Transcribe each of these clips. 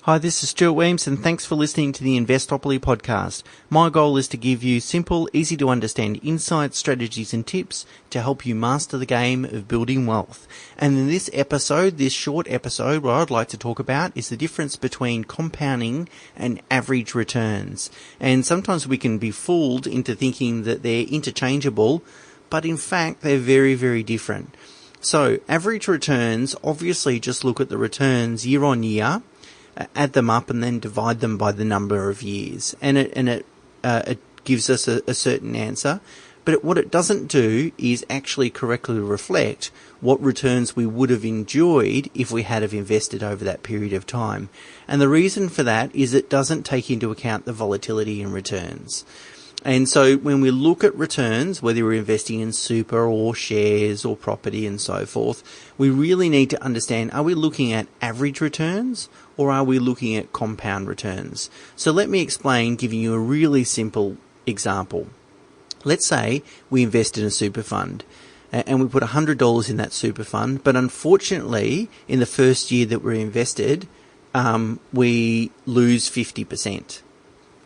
Hi, this is Stuart Weems, and thanks for listening to the Investopoly podcast. My goal is to give you simple, easy to understand insights, strategies and tips to help you master the game of building wealth. And in this episode, this short episode, what I'd like to talk about is the difference between compounding and average returns. And sometimes we can be fooled into thinking that they're interchangeable, but in fact, they're very, very different. So average returns obviously just look at the returns year on year, add them up and then divide them by the number of years, and it gives us a certain answer. But what it doesn't do is actually correctly reflect what returns we would have enjoyed if we had have invested over that period of time. And the reason for that is it doesn't take into account the volatility in returns. And so when we look at returns, whether we're investing in super or shares or property and so forth, we really need to understand, are we looking at average returns or are we looking at compound returns? So let me explain, giving you a really simple example. Let's say we invest in a super fund and we put $100 in that super fund, but unfortunately in the first year that we're invested, we lose 50%.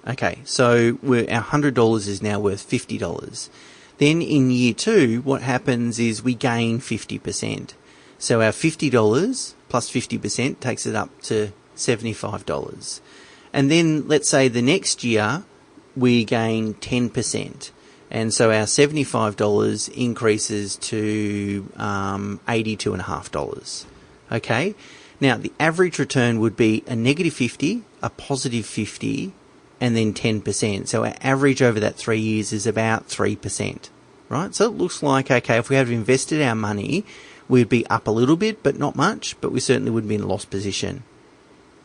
Okay, so our $100 is now worth $50. Then in year two, what happens is we gain 50%. So our $50 plus 50% takes it up to $75. And then let's say the next year we gain 10%. And so our $75 increases to $82.50. Okay, now the average return would be a negative 50, a positive 50, and then 10%. So our average over that 3 years is about 3%, right? So it looks like, okay, if we had invested our money, we'd be up a little bit, but not much, but we certainly wouldn't be in a loss position.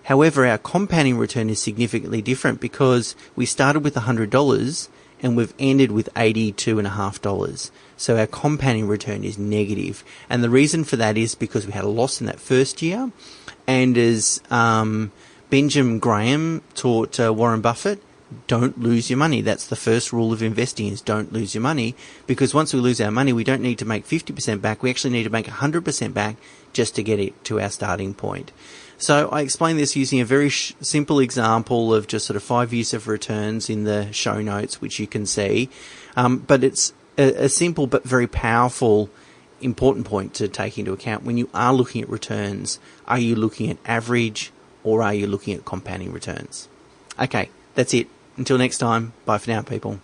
However, our compounding return is significantly different because we started with $100 and we've ended with $82.50. So our compounding return is negative. And the reason for that is because we had a loss in that first year. And as Benjamin Graham taught Warren Buffett, don't lose your money. That's the first rule of investing, is don't lose your money, because once we lose our money, we don't need to make 50% back. We actually need to make 100% back just to get it to our starting point. So I explain this using a very simple example of just sort of 5 years of returns in the show notes, which you can see. But it's a simple but very powerful, important point to take into account when you are looking at returns. Are you looking at average or are you looking at compounding returns? Okay, that's it. Until next time, bye for now, people.